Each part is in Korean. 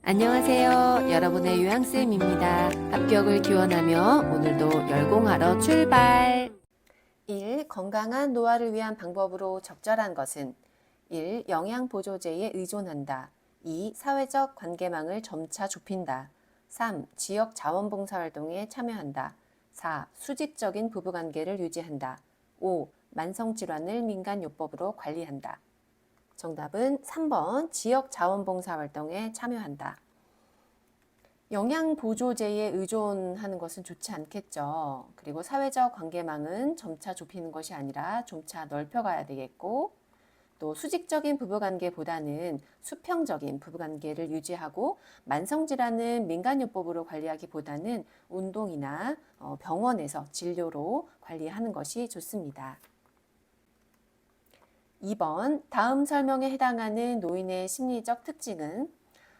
안녕하세요. 여러분의 요양쌤입니다. 합격을 기원하며 오늘도 열공하러 출발! 1. 건강한 노화를 위한 방법으로 적절한 것은 1. 영양보조제에 의존한다. 2. 사회적 관계망을 점차 좁힌다. 3. 지역 자원봉사활동에 참여한다. 4. 수직적인 부부관계를 유지한다. 5. 만성질환을 민간요법으로 관리한다. 정답은 3번 지역 자원봉사활동에 참여한다. 영양보조제에 의존하는 것은 좋지 않겠죠. 그리고 사회적 관계망은 점차 좁히는 것이 아니라 점차 넓혀가야 되겠고, 또 수직적인 부부관계보다는 수평적인 부부관계를 유지하고, 만성질환은 민간요법으로 관리하기보다는 운동이나 병원에서 진료로 관리하는 것이 좋습니다. 2번 다음 설명에 해당하는 노인의 심리적 특징은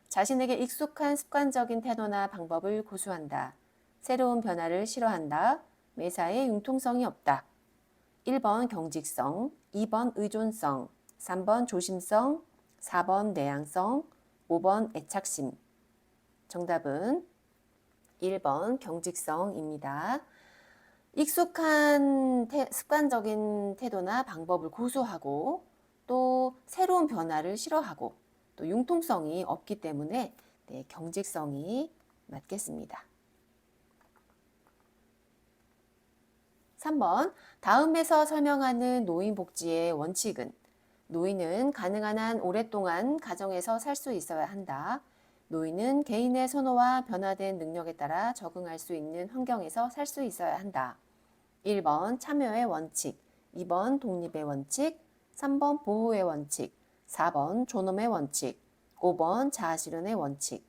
자신에게 익숙한 습관적인 태도나 방법을 고수한다. 새로운 변화를 싫어한다. 매사에 융통성이 없다. 1번 경직성, 2번 의존성, 3번 조심성, 4번 내향성, 5번 애착심. 정답은 1번 경직성입니다. 익숙한 습관적인 태도나 방법을 고수하고 또 새로운 변화를 싫어하고 또 융통성이 없기 때문에 경직성이 맞겠습니다. 3번 다음에서 설명하는 노인복지의 원칙은 노인은 가능한 한 오랫동안 가정에서 살 수 있어야 한다. 노인은 개인의 선호와 변화된 능력에 따라 적응할 수 있는 환경에서 살 수 있어야 한다. 1번 참여의 원칙, 2번 독립의 원칙, 3번 보호의 원칙, 4번 존엄의 원칙, 5번 자아실현의 원칙.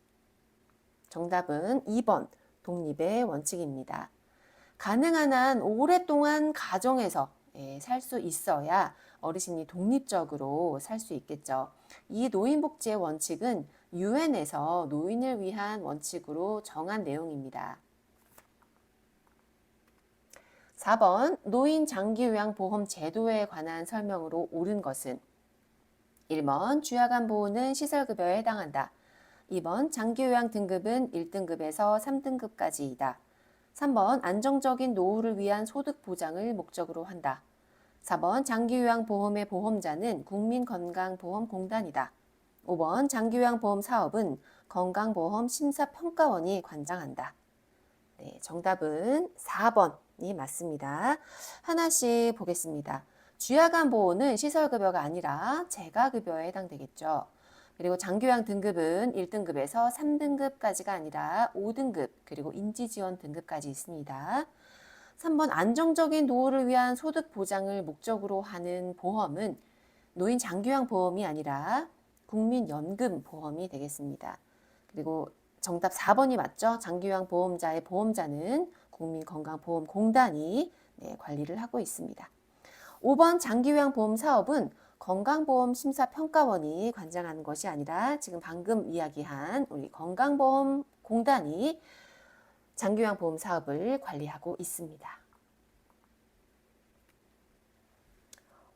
정답은 2번 독립의 원칙입니다. 가능한 한 오랫동안 가정에서 살 수 있어야 어르신이 독립적으로 살 수 있겠죠. 이 노인복지의 원칙은 유엔에서 노인을 위한 원칙으로 정한 내용입니다. 4번 노인 장기요양보험 제도에 관한 설명으로 옳은 것은 1번 주야간 보호는 시설급여에 해당한다. 2번 장기요양 등급은 1등급에서 3등급까지이다. 3번 안정적인 노후를 위한 소득 보장을 목적으로 한다. 4번 장기요양보험의 보험자는 국민건강보험공단이다. 5번 장기요양보험 사업은 건강보험심사평가원이 관장한다. 네, 정답은 4번이 맞습니다. 하나씩 보겠습니다. 주야간 보호는 시설급여가 아니라 재가급여에 해당되겠죠. 그리고 장기요양 등급은 1등급에서 3등급까지가 아니라 5등급 그리고 인지지원 등급까지 있습니다. 3번 안정적인 노후를 위한 소득 보장을 목적으로 하는 보험은 노인 장기요양 보험이 아니라 국민연금 보험이 되겠습니다. 그리고 정답 4번이 맞죠? 장기요양 보험자의 보험자는 국민건강보험공단이 관리를 하고 있습니다. 5번 장기요양 보험 사업은 건강보험심사평가원이 관장하는 것이 아니라 지금 방금 이야기한 우리 건강보험공단이 장기요양 보험 사업을 관리하고 있습니다.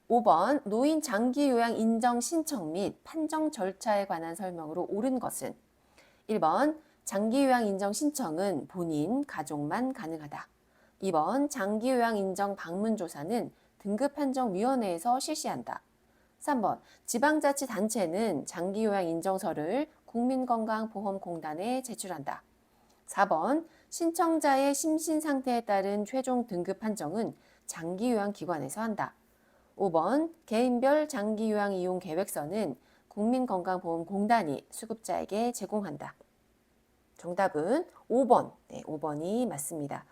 5번 노인 장기요양 인정 신청 및 판정 절차에 관한 설명으로 옳은 것은 1번 장기요양 인정 신청은 본인, 가족만 가능하다. 2번 장기요양 인정 방문조사는 등급판정위원회에서 실시한다. 3번 지방자치단체는 장기요양 인정서를 국민건강보험공단에 제출한다. 4번 신청자의 심신상태에 따른 최종 등급 판정은 장기요양기관에서 한다. 5번 개인별 장기요양 이용 계획서는 국민건강보험공단이 수급자에게 제공한다. 정답은 5번, 5번이 맞습니다.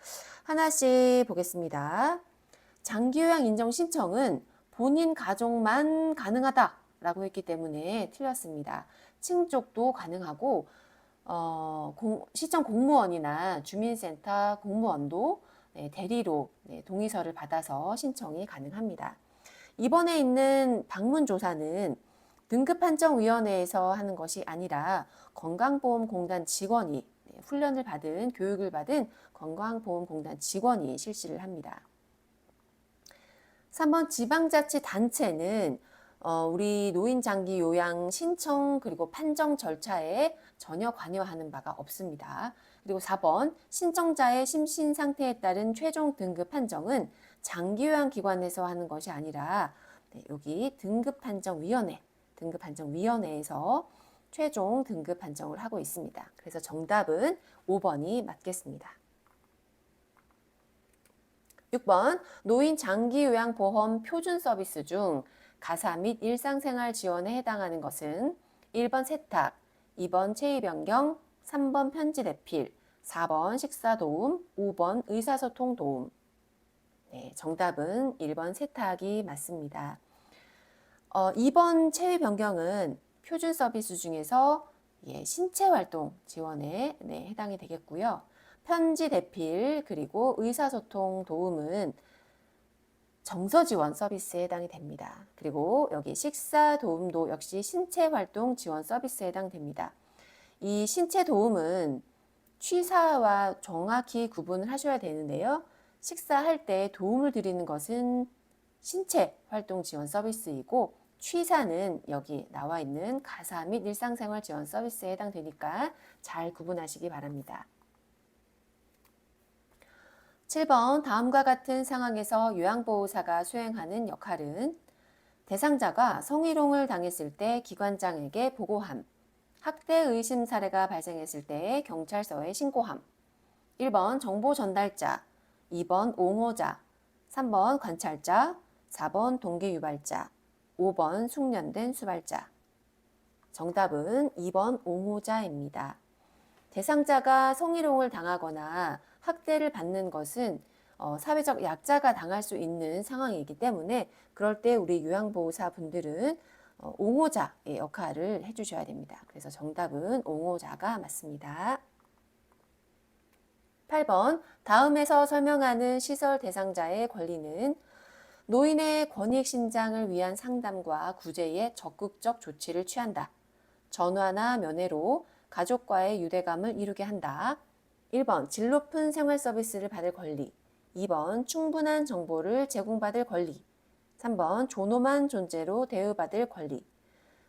하나씩 보겠습니다. 장기요양 인정 신청은 본인 가족만 가능하다라고 했기 때문에 틀렸습니다. 친족도 가능하고 시청 공무원이나 주민센터 공무원도 대리로 동의서를 받아서 신청이 가능합니다. 이번에 있는 방문조사는 등급판정위원회에서 하는 것이 아니라 건강보험공단 직원이 훈련을 받은 교육을 받은 건강보험공단 직원이 실시를 합니다. 3번 지방자치단체는 우리 노인장기 요양 신청 그리고 판정 절차에 전혀 관여하는 바가 없습니다. 그리고 4번 신청자의 심신 상태에 따른 최종 등급 판정은 장기요양기관에서 하는 것이 아니라 여기 등급판정위원회에서 최종 등급 판정을 하고 있습니다. 그래서 정답은 5번이 맞겠습니다. 6번 노인 장기요양보험 표준 서비스 중 가사 및 일상생활 지원에 해당하는 것은 1번 세탁, 2번 체위 변경, 3번 편지 대필, 4번 식사 도움, 5번 의사소통 도움. 네, 정답은 1번 세탁이 맞습니다. 2번 체위 변경은 표준 서비스 중에서 신체활동 지원에 해당이 되겠고요. 편지 대필 그리고 의사소통 도움은 정서 지원 서비스에 해당이 됩니다. 그리고 여기 식사 도움도 역시 신체활동 지원 서비스에 해당됩니다. 이 신체 도움은 취사와 정확히 구분을 하셔야 되는데요. 식사할 때 도움을 드리는 것은 신체활동 지원 서비스이고 취사는 여기 나와 있는 가사 및 일상생활 지원 서비스에 해당되니까 잘 구분하시기 바랍니다. 7번 다음과 같은 상황에서 요양보호사가 수행하는 역할은 대상자가 성희롱을 당했을 때 기관장에게 보고함, 학대 의심 사례가 발생했을 때 경찰서에 신고함. 1번 정보 전달자, 2번 옹호자, 3번 관찰자, 4번 동기 유발자, 5번 숙련된 수발자. 정답은 2번 옹호자입니다. 대상자가 성희롱을 당하거나 학대를 받는 것은 사회적 약자가 당할 수 있는 상황이기 때문에 그럴 때 우리 요양보호사 분들은 옹호자의 역할을 해주셔야 됩니다. 그래서 정답은 옹호자가 맞습니다. 8번 다음에서 설명하는 시설 대상자의 권리는 노인의 권익 신장을 위한 상담과 구제에 적극적 조치를 취한다. 전화나 면회로 가족과의 유대감을 이루게 한다. 1번 질 높은 생활 서비스를 받을 권리, 2번 충분한 정보를 제공받을 권리, 3번 존엄한 존재로 대우받을 권리,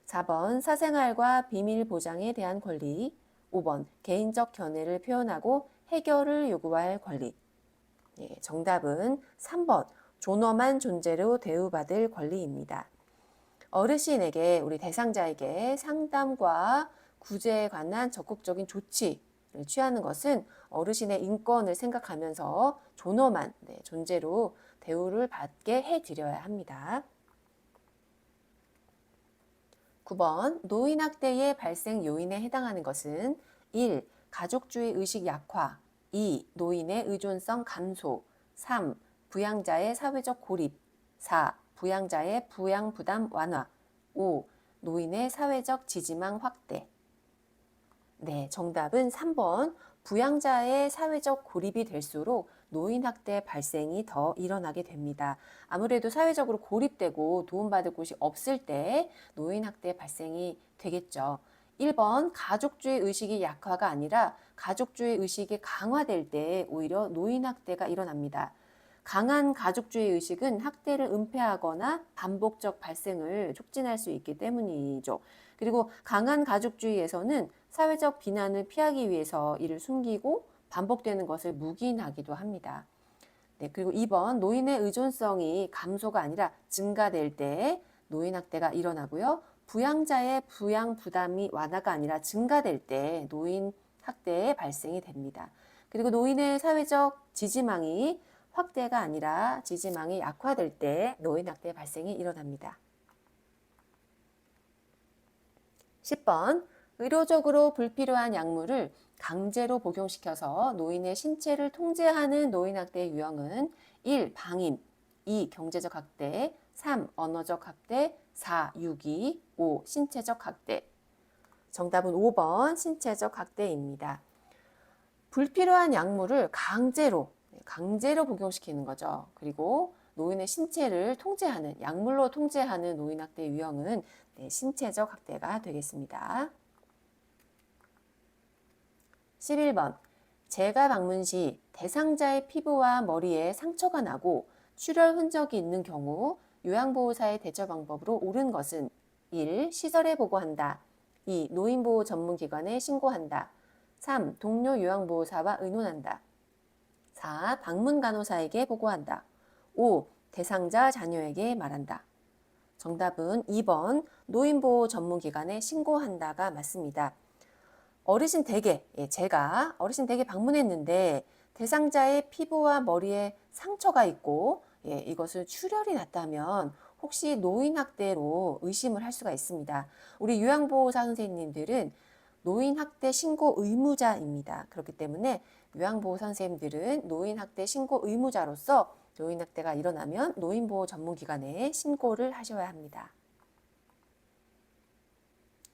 4번 사생활과 비밀 보장에 대한 권리, 5번 개인적 견해를 표현하고 해결을 요구할 권리. 정답은 3번 존엄한 존재로 대우받을 권리입니다. 어르신에게 우리 대상자에게 상담과 구제에 관한 적극적인 조치를 취하는 것은 어르신의 인권을 생각하면서 존엄한 존재로 대우를 받게 해드려야 합니다. 9번 노인학대의 발생 요인에 해당하는 것은 1. 가족주의 의식 약화, 2. 노인의 의존성 감소, 3. 부양자의 사회적 고립, 4. 부양자의 부양 부담 완화, 5. 노인의 사회적 지지망 확대. 네, 정답은 3번 부양자의 사회적 고립이 될수록 노인학대 발생이 더 일어나게 됩니다. 아무래도 사회적으로 고립되고 도움받을 곳이 없을 때 노인학대 발생이 되겠죠. 1번 가족주의 의식이 약화가 아니라 가족주의 의식이 강화될 때 오히려 노인학대가 일어납니다. 강한 가족주의 의식은 학대를 은폐하거나 반복적 발생을 촉진할 수 있기 때문이죠. 그리고 강한 가족주의에서는 사회적 비난을 피하기 위해서 이를 숨기고 반복되는 것을 묵인하기도 합니다. 네, 그리고 2번 노인의 의존성이 감소가 아니라 증가될 때 노인학대가 일어나고요. 부양자의 부양 부담이 완화가 아니라 증가될 때 노인학대의 발생이 됩니다. 그리고 노인의 사회적 지지망이 확대가 아니라 지지망이 약화될 때 노인학대 발생이 일어납니다. 10번 의료적으로 불필요한 약물을 강제로 복용시켜서 노인의 신체를 통제하는 노인학대의 유형은 1. 방임, 2. 경제적 학대, 3. 언어적 학대, 4. 유기, 5. 신체적 학대. 정답은 5번 신체적 학대입니다. 불필요한 약물을 강제로 복용시키는 거죠. 그리고 노인의 신체를 통제하는, 약물로 통제하는 노인학대 유형은 신체적 학대가 되겠습니다. 11번 재가 방문 시 대상자의 피부와 머리에 상처가 나고 출혈 흔적이 있는 경우 요양보호사의 대처 방법으로 옳은 것은 1. 시설에 보고한다. 2. 노인보호 전문기관에 신고한다. 3. 동료 요양보호사와 의논한다. 4. 방문 간호사에게 보고한다. 5. 대상자 자녀에게 말한다. 정답은 2번 노인보호 전문기관에 신고한다가 맞습니다. 어르신 댁에 제가 어르신 댁에 방문했는데 대상자의 피부와 머리에 상처가 있고 이것을 출혈이 났다면 혹시 노인학대로 의심을 할 수가 있습니다. 우리 요양보호사 선생님들은 노인학대 신고 의무자입니다. 그렇기 때문에 요양보호사 선생님들은 노인학대 신고 의무자로서 노인학대가 일어나면 노인보호 전문기관에 신고를 하셔야 합니다.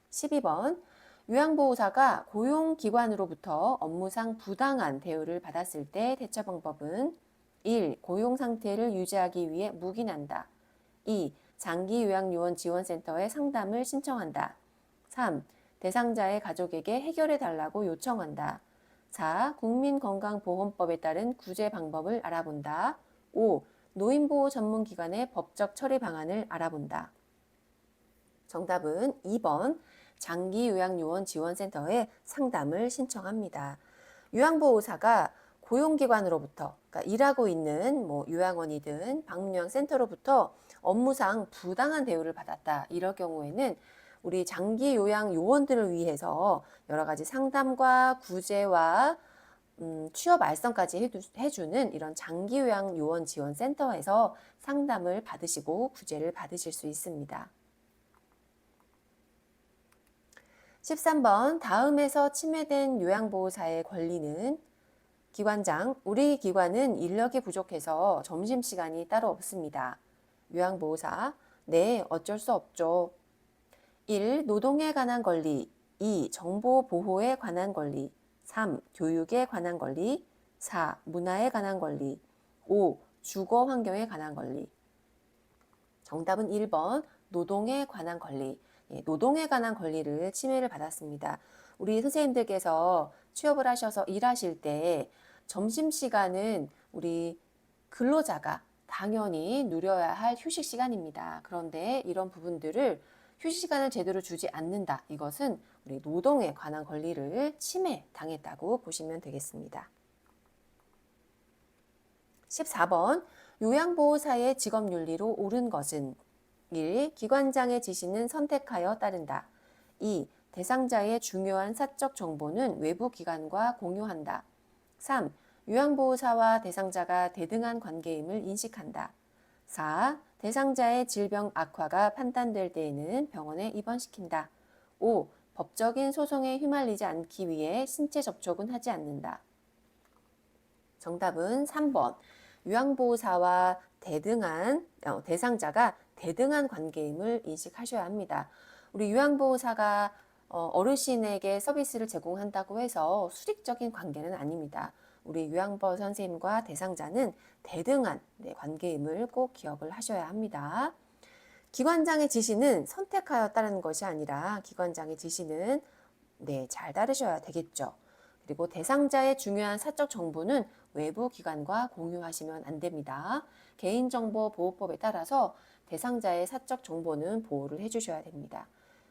12번 요양보호사가 고용기관으로부터 업무상 부당한 대우를 받았을 때 대처 방법은 1. 고용 상태를 유지하기 위해 묵인한다. 2. 장기요양요원 지원센터에 상담을 신청한다. 3. 대상자의 가족에게 해결해 달라고 요청한다. 4. 국민건강보험법에 따른 구제 방법을 알아본다. 5. 노인보호 전문기관의 법적 처리 방안을 알아본다. 정답은 2번 장기요양요원 지원센터에 상담을 신청합니다. 요양보호사가 고용기관으로부터 그러니까 일하고 있는 요양원이든 방문요양센터로부터 업무상 부당한 대우를 받았다. 이럴 경우에는 우리 장기요양요원들을 위해서 여러 가지 상담과 구제와 취업 알선까지 해주는 이런 장기요양요원 지원센터에서 상담을 받으시고 구제를 받으실 수 있습니다. 13번 다음에서 침해된 요양보호사의 권리는 기관장, 우리 기관은 인력이 부족해서 점심시간이 따로 없습니다. 요양보호사, 네, 어쩔 수 없죠. 1. 노동에 관한 권리 2. 정보 보호에 관한 권리 3. 교육에 관한 권리 4. 문화에 관한 권리 5. 주거 환경에 관한 권리 정답은 1번 노동에 관한 권리 노동에 관한 권리를 침해를 받았습니다. 우리 선생님들께서 취업을 하셔서 일하실 때 점심시간은 우리 근로자가 당연히 누려야 할 휴식 시간입니다. 그런데 이런 부분들을 휴식 시간을 제대로 주지 않는다. 이것은 우리 노동에 관한 권리를 침해당했다고 보시면 되겠습니다. 14번 요양보호사의 직업윤리로 옳은 것은 1. 기관장의 지시는 선택하여 따른다. 2. 대상자의 중요한 사적 정보는 외부 기관과 공유한다. 3. 요양보호사와 대상자가 대등한 관계임을 인식한다. 4. 대상자의 질병 악화가 판단될 때에는 병원에 입원시킨다. 5. 법적인 소송에 휘말리지 않기 위해 신체 접촉은 하지 않는다. 정답은 3번. 요양보호사와 대상자가 대등한 관계임을 인식하셔야 합니다. 우리 요양보호사가 어르신에게 서비스를 제공한다고 해서 수직적인 관계는 아닙니다. 우리 요양보호 선생님과 대상자는 대등한 관계임을 꼭 기억을 하셔야 합니다. 기관장의 지시는 선택하여 따르는 것이 아니라 기관장의 지시는 잘 따르셔야 되겠죠. 그리고 대상자의 중요한 사적 정보는 외부 기관과 공유하시면 안 됩니다. 개인정보보호법에 따라서 대상자의 사적 정보는 보호를 해주셔야 됩니다.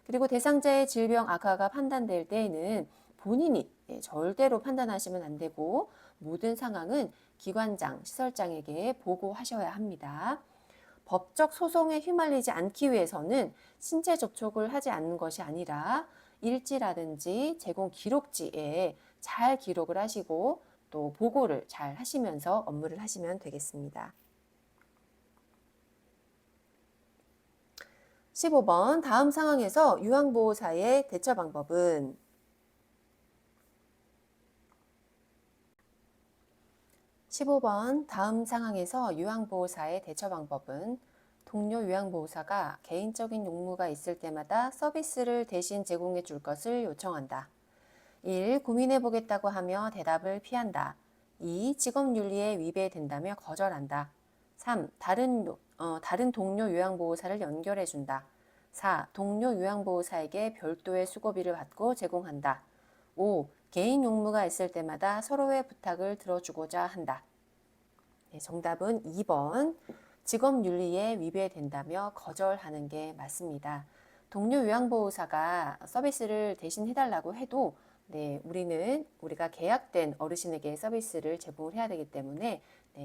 그리고 대상자의 질병 악화가 판단될 때에는 본인이 절대로 판단하시면 안 되고 모든 상황은 기관장, 시설장에게 보고하셔야 합니다. 법적 소송에 휘말리지 않기 위해서는 신체 접촉을 하지 않는 것이 아니라 일지라든지 제공 기록지에 잘 기록을 하시고 또 보고를 잘 하시면서 업무를 하시면 되겠습니다. 15번 다음 상황에서 요양보호사의 대처 방법은 15번 다음 상황에서 요양보호사의 대처 방법은 동료 요양보호사가 개인적인 용무가 있을 때마다 서비스를 대신 제공해 줄 것을 요청한다. 1. 고민해 보겠다고 하며 대답을 피한다. 2. 직업윤리에 위배된다며 거절한다. 3. 다른 동료 요양보호사를 연결해 준다. 4. 동료 요양보호사에게 별도의 수고비를 받고 제공한다. 5. 개인 용무가 있을 때마다 서로의 부탁을 들어주고자 한다. 정답은 2번 직업윤리에 위배된다며 거절하는 게 맞습니다. 동료 요양보호사가 서비스를 대신 해달라고 해도 우리가 계약된 어르신에게 서비스를 제공을 해야 되기 때문에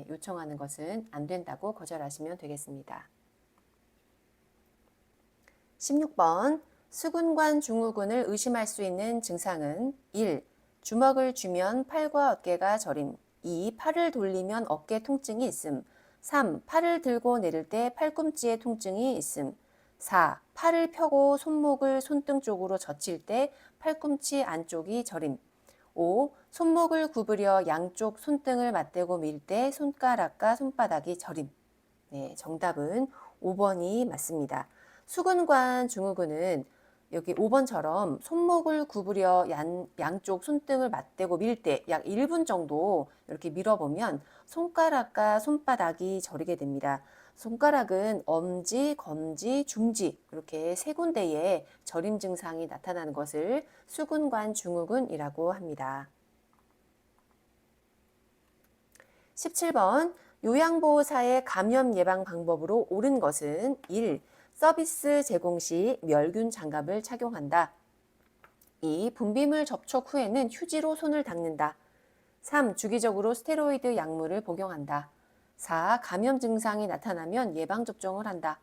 요청하는 것은 안 된다고 거절하시면 되겠습니다. 16번 수근관 증후군을 의심할 수 있는 증상은 1. 주먹을 쥐면 팔과 어깨가 저림. 2. 팔을 돌리면 어깨 통증이 있음. 3. 팔을 들고 내릴 때 팔꿈치에 통증이 있음. 4. 팔을 펴고 손목을 손등 쪽으로 젖힐 때 팔꿈치 안쪽이 저림. 5. 손목을 구부려 양쪽 손등을 맞대고 밀 때 손가락과 손바닥이 저림. 정답은 5번이 맞습니다. 수근관 증후군은 여기 5번처럼 손목을 구부려 양쪽 손등을 맞대고 밀 때 약 1분 정도 이렇게 밀어보면 손가락과 손바닥이 저리게 됩니다. 손가락은 엄지, 검지, 중지 이렇게 세 군데에 저림 증상이 나타나는 것을 수근관 증후군이라고 합니다. 17번 요양보호사의 감염 예방 방법으로 옳은 것은 1. 서비스 제공 시 멸균 장갑을 착용한다. 2. 분비물 접촉 후에는 휴지로 손을 닦는다. 3. 주기적으로 스테로이드 약물을 복용한다. 4. 감염 증상이 나타나면 예방접종을 한다.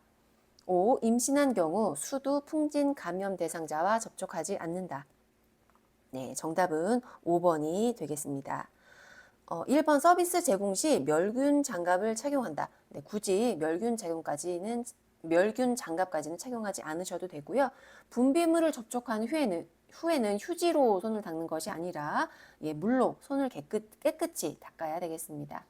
5. 임신한 경우 수두, 풍진 감염 대상자와 접촉하지 않는다. 정답은 5번이 되겠습니다. 1번 서비스 제공 시 멸균 장갑을 착용한다. 굳이 멸균 장갑까지는 착용하지 않으셔도 되고요. 분비물을 접촉한 후에는 휴지로 손을 닦는 것이 아니라 물로 손을 깨끗이 닦아야 되겠습니다.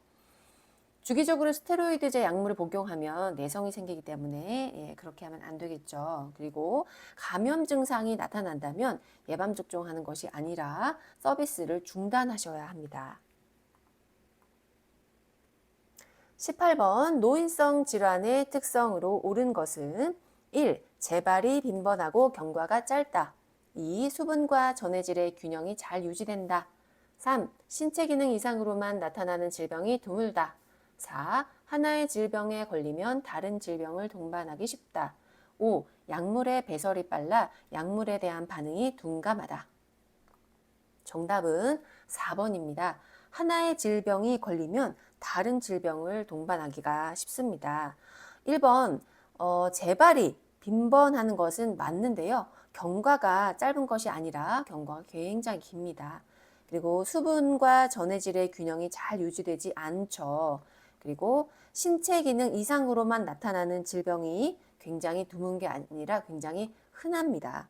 주기적으로 스테로이드제 약물을 복용하면 내성이 생기기 때문에 그렇게 하면 안 되겠죠. 그리고 감염 증상이 나타난다면 예방접종하는 것이 아니라 서비스를 중단하셔야 합니다. 18번 노인성 질환의 특성으로 옳은 것은 1. 재발이 빈번하고 경과가 짧다. 2. 수분과 전해질의 균형이 잘 유지된다. 3. 신체 기능 이상으로만 나타나는 질병이 드물다. 4. 하나의 질병에 걸리면 다른 질병을 동반하기 쉽다. 5. 약물의 배설이 빨라 약물에 대한 반응이 둔감하다. 정답은 4번입니다. 하나의 질병이 걸리면 다른 질병을 동반하기가 쉽습니다. 1번 재발이 빈번하는 것은 맞는데요. 경과가 짧은 것이 아니라 경과가 굉장히 깁니다. 그리고 수분과 전해질의 균형이 잘 유지되지 않죠. 그리고 신체 기능 이상으로만 나타나는 질병이 굉장히 드문 게 아니라 굉장히 흔합니다.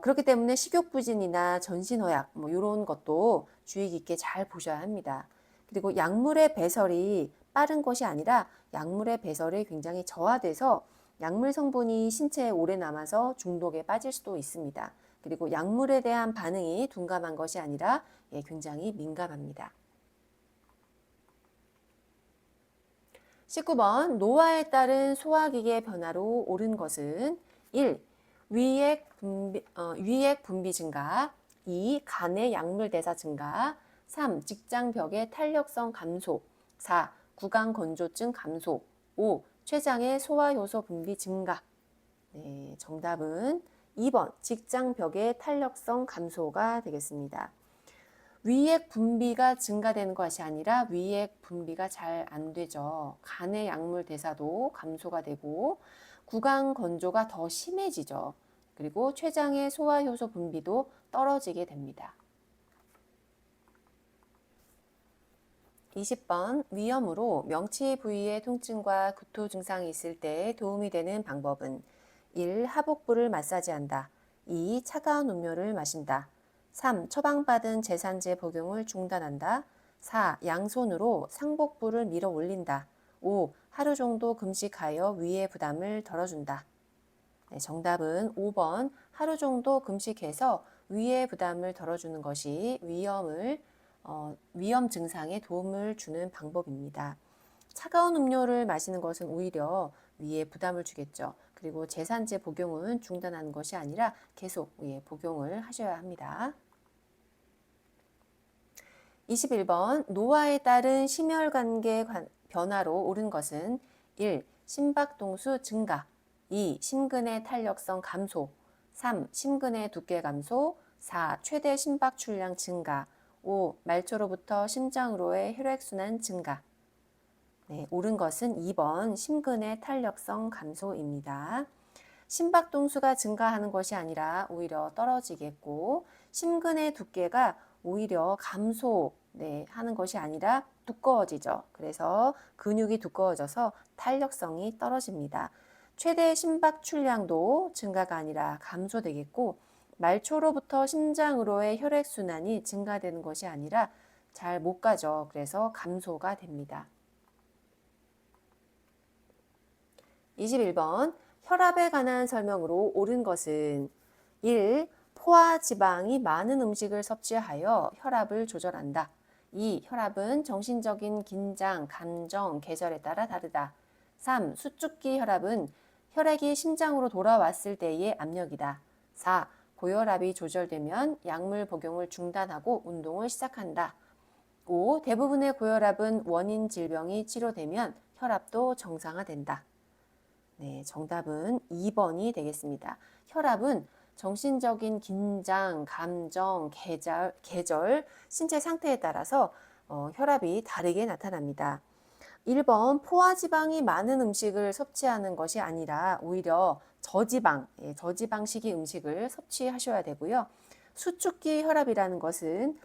그렇기 때문에 식욕부진이나 전신허약 이런 것도 주의 깊게 잘 보셔야 합니다. 그리고 약물의 배설이 빠른 것이 아니라 약물의 배설이 굉장히 저하돼서 약물 성분이 신체에 오래 남아서 중독에 빠질 수도 있습니다. 그리고 약물에 대한 반응이 둔감한 것이 아니라 굉장히 민감합니다. 19번 노화에 따른 소화기계 변화로 옳은 것은 1. 위액 분비 증가. 2. 간의 약물 대사 증가. 3. 직장벽의 탄력성 감소. 4. 구강 건조증 감소. 5. 췌장의 소화효소 분비 증가. 정답은 2번 직장벽의 탄력성 감소가 되겠습니다. 위액 분비가 증가되는 것이 아니라 위액 분비가 잘 안 되죠. 간의 약물 대사도 감소가 되고 구강 건조가 더 심해지죠. 그리고 췌장의 소화효소 분비도 떨어지게 됩니다. 20번 위염으로 명치 부위의 통증과 구토 증상이 있을 때 도움이 되는 방법은 1. 하복부를 마사지한다. 2. 차가운 음료를 마신다. 3. 처방받은 제산제 복용을 중단한다. 4. 양손으로 상복부를 밀어 올린다. 5. 하루 정도 금식하여 위의 부담을 덜어준다. 정답은 5번 하루 정도 금식해서 위의 부담을 덜어주는 것이 위염 증상에 도움을 주는 방법입니다. 차가운 음료를 마시는 것은 오히려 위에 부담을 주겠죠. 그리고 제산제 복용은 중단하는 것이 아니라 계속 복용을 하셔야 합니다. 21번 노화에 따른 심혈관계 변화로 옳은 것은 1. 심박동수 증가. 2. 심근의 탄력성 감소, 3. 심근의 두께 감소, 4. 최대 심박 출량 증가, 5. 말초로부터 심장으로의 혈액순환 증가. 네, 옳은 것은 2번 심근의 탄력성 감소입니다. 심박동수가 증가하는 것이 아니라 오히려 떨어지겠고, 심근의 두께가 오히려 감소 하는 것이 아니라 두꺼워지죠. 그래서 근육이 두꺼워져서 탄력성이 떨어집니다. 최대 심박 출량도 증가가 아니라 감소되겠고, 말초로부터 심장으로의 혈액순환이 증가되는 것이 아니라 잘 못 가죠. 그래서 감소가 됩니다. 21번 혈압에 관한 설명으로 옳은 것은 1. 포화 지방이 많은 음식을 섭취하여 혈압을 조절한다. 2. 혈압은 정신적인 긴장, 감정, 계절에 따라 다르다. 3. 수축기 혈압은 혈액이 심장으로 돌아왔을 때의 압력이다. 4. 고혈압이 조절되면 약물 복용을 중단하고 운동을 시작한다. 5. 대부분의 고혈압은 원인 질병이 치료되면 혈압도 정상화된다. 네, 정답은 2번이 되겠습니다. 혈압은 정신적인 긴장, 감정, 계절, 신체 상태에 따라서 혈압이 다르게 나타납니다. 1번 포화지방이 많은 음식을 섭취하는 것이 아니라 오히려 저지방식의 음식을 섭취하셔야 되고요. 수축기 혈압이라는 것은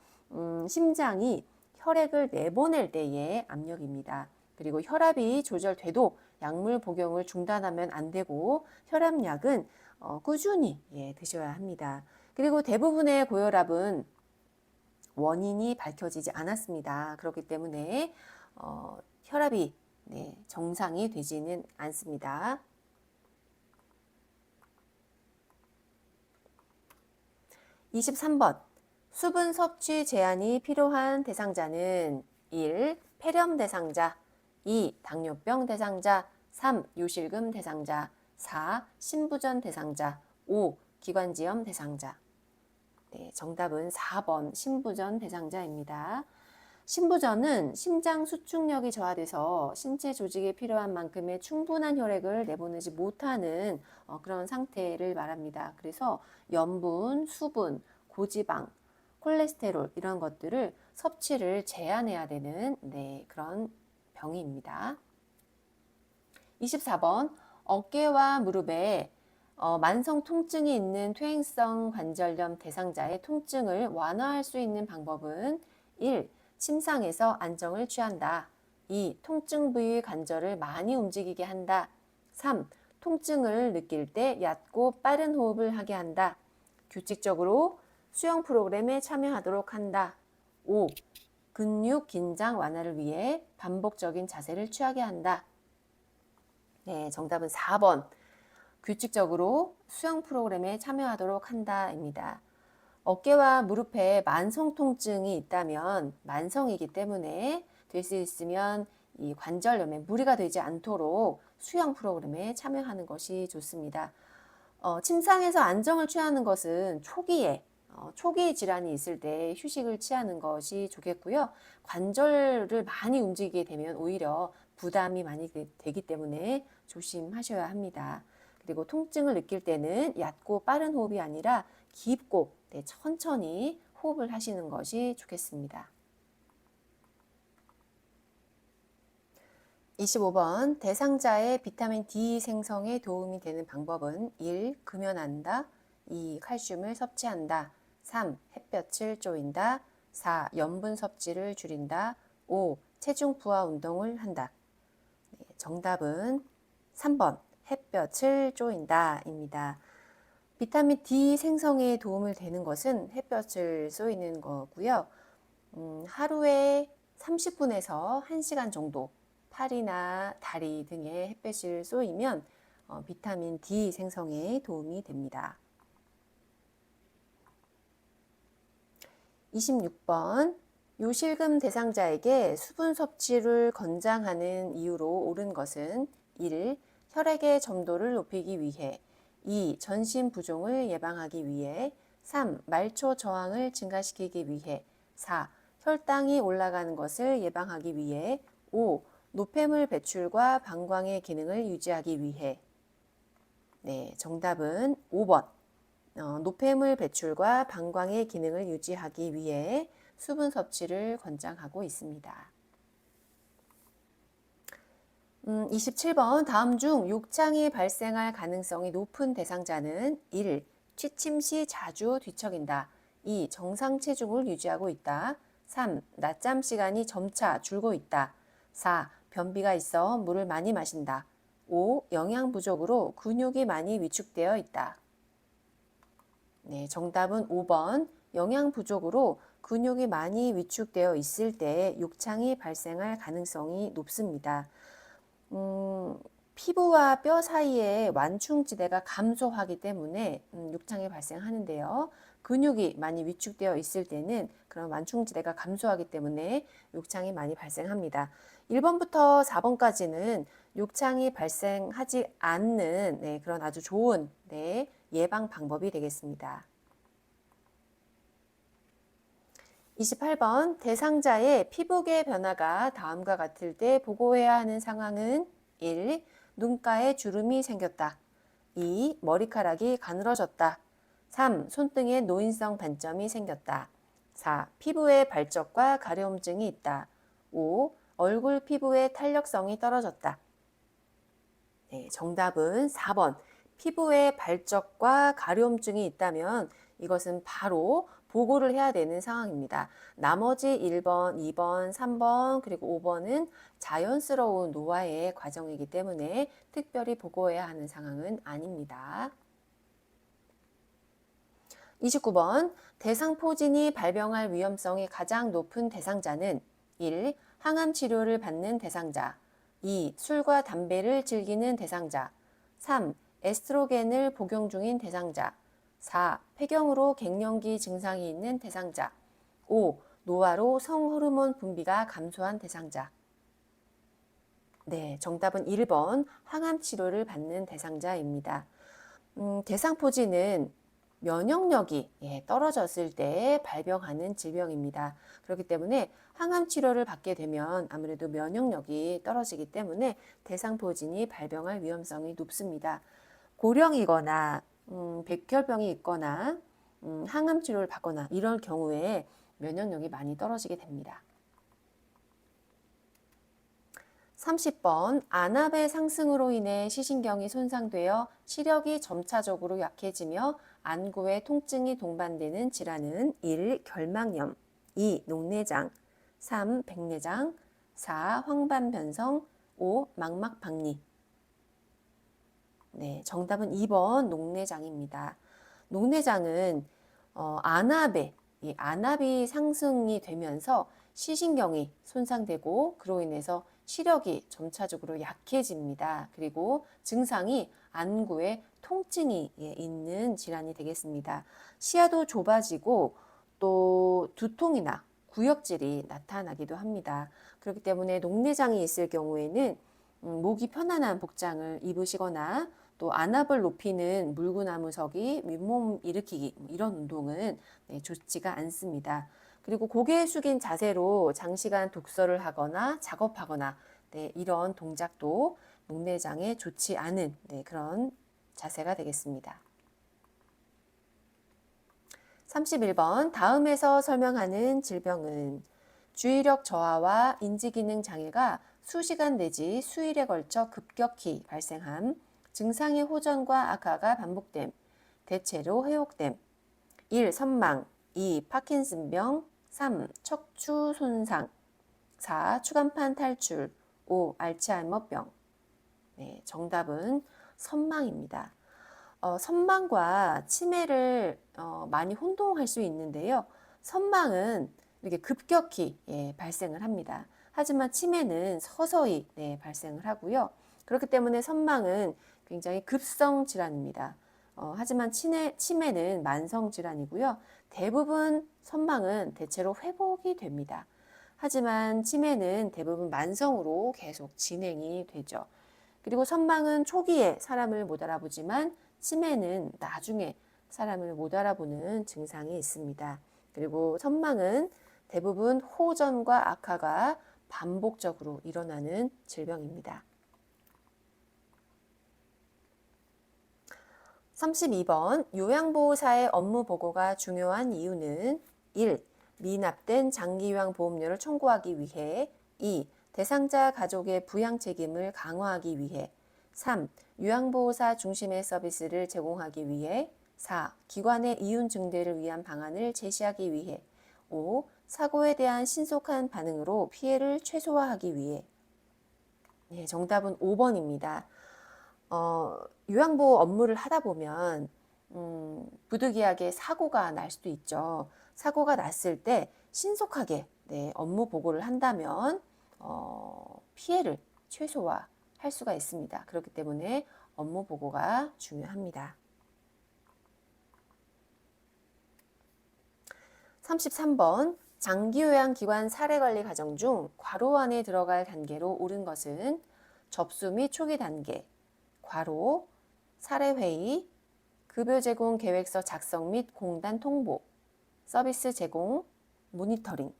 심장이 혈액을 내보낼 때의 압력입니다. 그리고 혈압이 조절돼도 약물 복용을 중단하면 안 되고 혈압약은 꾸준히 드셔야 합니다. 그리고 대부분의 고혈압은 원인이 밝혀지지 않았습니다. 그렇기 때문에 혈압이 정상이 되지는 않습니다. 23번 수분 섭취 제한이 필요한 대상자는 1. 폐렴 대상자, 2. 당뇨병 대상자, 3. 요실금 대상자, 4. 신부전 대상자, 5. 기관지염 대상자. 네, 정답은 4번 신부전 대상자입니다. 신부전은 심장 수축력이 저하돼서 신체 조직에 필요한 만큼의 충분한 혈액을 내보내지 못하는 그런 상태를 말합니다. 그래서 염분, 수분, 고지방, 콜레스테롤 이런 것들을 섭취를 제한해야 되는 그런 병입니다. 24번 어깨와 무릎에 만성 통증이 있는 퇴행성 관절염 대상자의 통증을 완화할 수 있는 방법은 1. 침상에서 안정을 취한다. 2. 통증 부위 관절을 많이 움직이게 한다. 3. 통증을 느낄 때 얕고 빠른 호흡을 하게 한다. 규칙적으로 수영 프로그램에 참여하도록 한다. 5. 근육 긴장 완화를 위해 반복적인 자세를 취하게 한다. 네, 정답은 4번. 규칙적으로 수영 프로그램에 참여하도록 한다입니다. 어깨와 무릎에 만성 통증이 있다면 만성이기 때문에 될 수 있으면 이 관절염에 무리가 되지 않도록 수영 프로그램에 참여하는 것이 좋습니다. 침상에서 안정을 취하는 것은 초기 질환이 있을 때 휴식을 취하는 것이 좋겠고요. 관절을 많이 움직이게 되면 오히려 부담이 많이 되기 때문에 조심하셔야 합니다. 그리고 통증을 느낄 때는 얕고 빠른 호흡이 아니라 깊고 천천히 호흡을 하시는 것이 좋겠습니다. 25번 대상자의 비타민 D 생성에 도움이 되는 방법은 1. 금연한다. 2. 칼슘을 섭취한다. 3. 햇볕을 쬐인다. 4. 염분 섭취를 줄인다. 5. 체중 부하 운동을 한다. 정답은 3번 햇볕을 쬐인다 입니다. 비타민 D 생성에 도움을 되는 것은 햇볕을 쏘이는 거고요. 하루에 30분에서 1시간 정도 팔이나 다리 등에 햇볕을 쏘이면 비타민 D 생성에 도움이 됩니다. 26번 요실금 대상자에게 수분 섭취를 권장하는 이유로 옳은 것은 1. 혈액의 점도를 높이기 위해 2. 전신 부종을 예방하기 위해 3. 말초 저항을 증가시키기 위해 4. 혈당이 올라가는 것을 예방하기 위해 5. 노폐물 배출과 방광의 기능을 유지하기 위해 네, 정답은 5번. 노폐물 배출과 방광의 기능을 유지하기 위해 수분 섭취를 권장하고 있습니다. 27번 다음 중 욕창이 발생할 가능성이 높은 대상자는 1. 취침 시 자주 뒤척인다. 2. 정상 체중을 유지하고 있다. 3. 낮잠 시간이 점차 줄고 있다. 4. 변비가 있어 물을 많이 마신다. 5. 영양 부족으로 근육이 많이 위축되어 있다. 네, 정답은 5번. 영양 부족으로 근육이 많이 위축되어 있을 때 욕창이 발생할 가능성이 높습니다. 피부와 뼈 사이의 완충지대가 감소하기 때문에 욕창이 발생하는데요. 근육이 많이 위축되어 있을 때는 그런 완충지대가 감소하기 때문에 욕창이 많이 발생합니다. 1번부터 4번까지는 욕창이 발생하지 않는 그런 아주 좋은 예방 방법이 되겠습니다. 28번 대상자의 피부계 변화가 다음과 같을 때 보고해야 하는 상황은 1. 눈가에 주름이 생겼다. 2. 머리카락이 가늘어졌다. 3. 손등에 노인성 반점이 생겼다. 4. 피부에 발적과 가려움증이 있다. 5. 얼굴 피부의 탄력성이 떨어졌다. 네, 정답은 4번. 피부에 발적과 가려움증이 있다면 이것은 바로 보고를 해야 되는 상황입니다. 나머지 1번, 2번, 3번, 그리고 5번은 자연스러운 노화의 과정이기 때문에 특별히 보고해야 하는 상황은 아닙니다. 29번 대상포진이 발병할 위험성이 가장 높은 대상자는 1. 항암 치료를 받는 대상자. 2. 술과 담배를 즐기는 대상자. 3. 에스트로겐을 복용 중인 대상자. 4. 폐경으로 갱년기 증상이 있는 대상자. 5. 노화로 성호르몬 분비가 감소한 대상자. 네, 정답은 1번 항암 치료를 받는 대상자입니다. 대상포진은 면역력이 떨어졌을 때 발병하는 질병입니다. 그렇기 때문에 항암 치료를 받게 되면 아무래도 면역력이 떨어지기 때문에 대상포진이 발병할 위험성이 높습니다. 고령이거나 백혈병이 있거나 항암 치료를 받거나 이럴 경우에 면역력이 많이 떨어지게 됩니다. 30번 안압의 상승으로 인해 시신경이 손상되어 시력이 점차적으로 약해지며 안구에 통증이 동반되는 질환은 1. 결막염, 2. 녹내장, 3. 백내장, 4. 황반변성, 5. 망막박리. 네, 정답은 2번 녹내장입니다. 녹내장은 안압이 상승이 되면서 시신경이 손상되고 그로 인해서 시력이 점차적으로 약해집니다. 그리고 증상이 안구에 통증이 있는 질환이 되겠습니다. 시야도 좁아지고 또 두통이나 구역질이 나타나기도 합니다. 그렇기 때문에 녹내장이 있을 경우에는 목이 편안한 복장을 입으시거나 또 안압을 높이는 물구나무 서기, 윗몸 일으키기 이런 운동은 좋지가 않습니다. 그리고 고개 숙인 자세로 장시간 독서를 하거나 작업하거나 이런 동작도 녹내장에 좋지 않은 그런 자세가 되겠습니다. 31번 다음에서 설명하는 질병은 주의력 저하와 인지기능 장애가 수시간 내지 수일에 걸쳐 급격히 발생함, 증상의 호전과 악화가 반복됨, 대체로 회복됨. 1. 선망, 2. 파킨슨병, 3. 척추 손상, 4. 추간판 탈출, 5. 알츠하이머병. 네, 정답은 선망입니다. 선망과 치매를 많이 혼동할 수 있는데요. 선망은 이렇게 급격히 발생을 합니다. 하지만 치매는 서서히 발생을 하고요. 그렇기 때문에 선망은 굉장히 급성 질환입니다. 하지만 치매는 만성 질환이고요. 대부분 선망은 대체로 회복이 됩니다. 하지만 치매는 대부분 만성으로 계속 진행이 되죠. 그리고 선망은 초기에 사람을 못 알아보지만 치매는 나중에 사람을 못 알아보는 증상이 있습니다. 그리고 선망은 대부분 호전과 악화가 반복적으로 일어나는 질병입니다. 32번 요양보호사의 업무 보고가 중요한 이유는 1. 미납된 장기요양보험료를 청구하기 위해 2. 대상자 가족의 부양 책임을 강화하기 위해 3. 요양보호사 중심의 서비스를 제공하기 위해 4. 기관의 이윤 증대를 위한 방안을 제시하기 위해 5. 사고에 대한 신속한 반응으로 피해를 최소화하기 위해. 네, 정답은 5번입니다. 요양보호 업무를 하다 보면 부득이하게 사고가 날 수도 있죠. 사고가 났을 때 신속하게 업무 보고를 한다면 피해를 최소화할 수가 있습니다. 그렇기 때문에 업무 보고가 중요합니다. 33번 장기요양기관 사례관리 과정 중 괄호 안에 들어갈 단계로 옳은 것은 접수 및 초기 단계, 괄호, 사례회의, 급여 제공 계획서 작성 및 공단 통보, 서비스 제공, 모니터링.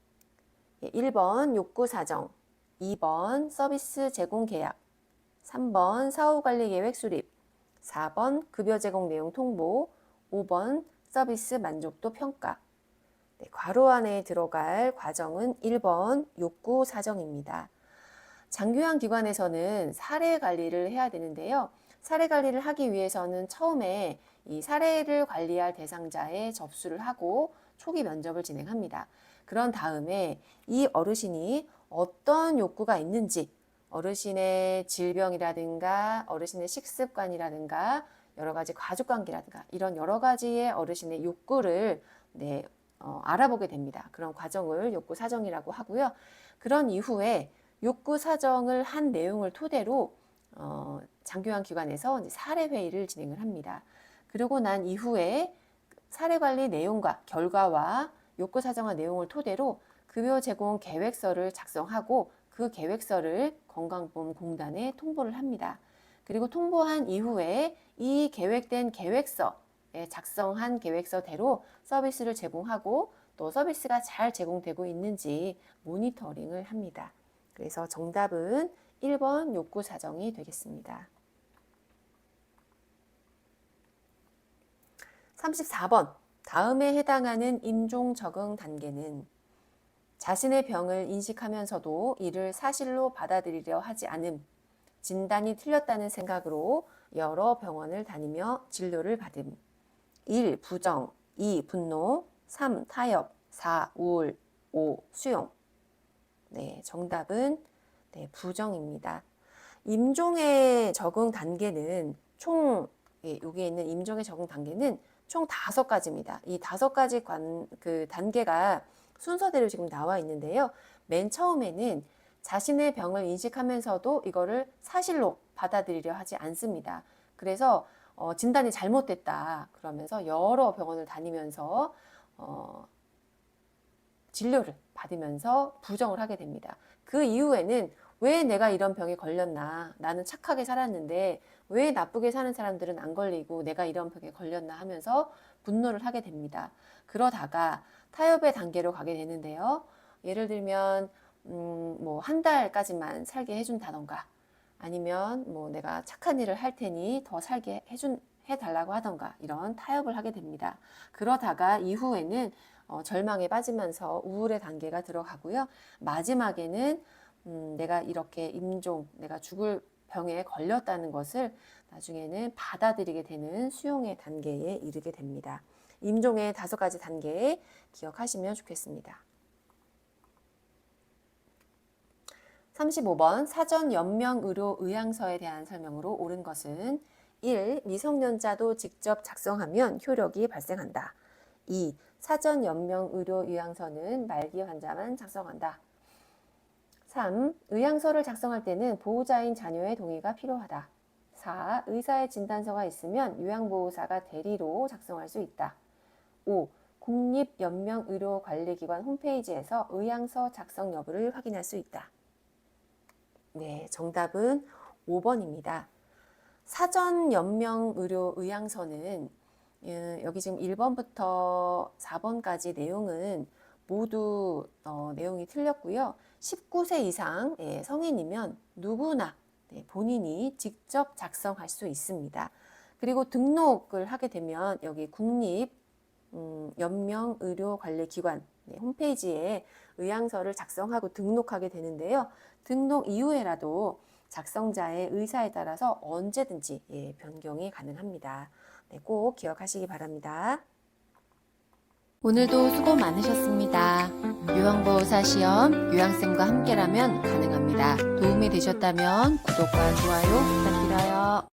1번 욕구 사정, 2번 서비스 제공 계약, 3번 사후관리 계획 수립, 4번 급여 제공 내용 통보, 5번 서비스 만족도 평가. 괄호 안에 들어갈 과정은 1번 욕구 사정입니다. 장기요양 기관에서는 사례 관리를 해야 되는데요. 사례 관리를 하기 위해서는 처음에 이 사례를 관리할 대상자의 접수를 하고 초기 면접을 진행합니다. 그런 다음에 이 어르신이 어떤 욕구가 있는지, 어르신의 질병이라든가 어르신의 식습관이라든가 여러 가지 가족관계라든가 이런 여러 가지의 어르신의 욕구를 알아보게 됩니다. 그런 과정을 욕구 사정이라고 하고요. 그런 이후에 욕구 사정을 한 내용을 토대로 장기요양 기관에서 사례 회의를 진행을 합니다. 그리고 난 이후에 사례 관리 내용과 결과와 욕구 사정한 내용을 토대로 급여 제공 계획서를 작성하고 그 계획서를 건강보험공단에 통보를 합니다. 그리고 통보한 이후에 이 계획된 계획서, 작성한 계획서대로 서비스를 제공하고 또 서비스가 잘 제공되고 있는지 모니터링을 합니다. 그래서 정답은 1번 욕구 사정이 되겠습니다. 34번 다음에 해당하는 임종 적응 단계는 자신의 병을 인식하면서도 이를 사실로 받아들이려 하지 않음, 진단이 틀렸다는 생각으로 여러 병원을 다니며 진료를 받음. 1. 부정, 2. 분노, 3. 타협, 4. 우울, 5. 수용. 정답은 부정입니다. 임종의 적응 단계는 총 여기에 있는 임종의 적응 단계는 총 5가지입니다. 이 5가지 단계가 순서대로 지금 나와 있는데요. 맨 처음에는 자신의 병을 인식하면서도 이거를 사실로 받아들이려 하지 않습니다. 그래서 진단이 잘못됐다 그러면서 여러 병원을 다니면서 진료를 받으면서 부정을 하게 됩니다. 그 이후에는 왜 내가 이런 병에 걸렸나, 나는 착하게 살았는데 왜 나쁘게 사는 사람들은 안 걸리고 내가 이런 병에 걸렸나 하면서 분노를 하게 됩니다. 그러다가 타협의 단계로 가게 되는데요. 예를 들면 뭐 한 달까지만 살게 해준다던가 아니면 뭐 내가 착한 일을 할 테니 더 살게 해달라고 하던가 이런 타협을 하게 됩니다. 그러다가 이후에는 절망에 빠지면서 우울의 단계가 들어가고요. 마지막에는 내가 이렇게 내가 죽을 병에 걸렸다는 것을 나중에는 받아들이게 되는 수용의 단계에 이르게 됩니다. 임종의 5가지 단계 기억하시면 좋겠습니다. 35번 사전 연명 의료 의향서에 대한 설명으로 옳은 것은 1. 미성년자도 직접 작성하면 효력이 발생한다. 2. 사전 연명 의료 의향서는 말기 환자만 작성한다. 3. 의향서를 작성할 때는 보호자인 자녀의 동의가 필요하다. 4. 의사의 진단서가 있으면 요양보호사가 대리로 작성할 수 있다. 5. 국립연명의료관리기관 홈페이지에서 의향서 작성 여부를 확인할 수 있다. 정답은 5번입니다. 사전 연명 의료 의향서는 여기 지금 1번부터 4번까지 내용은 모두 내용이 틀렸고요. 19세 이상 성인이면 누구나 본인이 직접 작성할 수 있습니다. 그리고 등록을 하게 되면 여기 연명의료관리기관 홈페이지에 의향서를 작성하고 등록하게 되는데요. 등록 이후에라도 작성자의 의사에 따라서 언제든지 변경이 가능합니다. 꼭 기억하시기 바랍니다. 오늘도 수고 많으셨습니다. 요양보호사 시험 요양쌤과 함께라면 가능합니다. 도움이 되셨다면 구독과 좋아요 부탁드려요.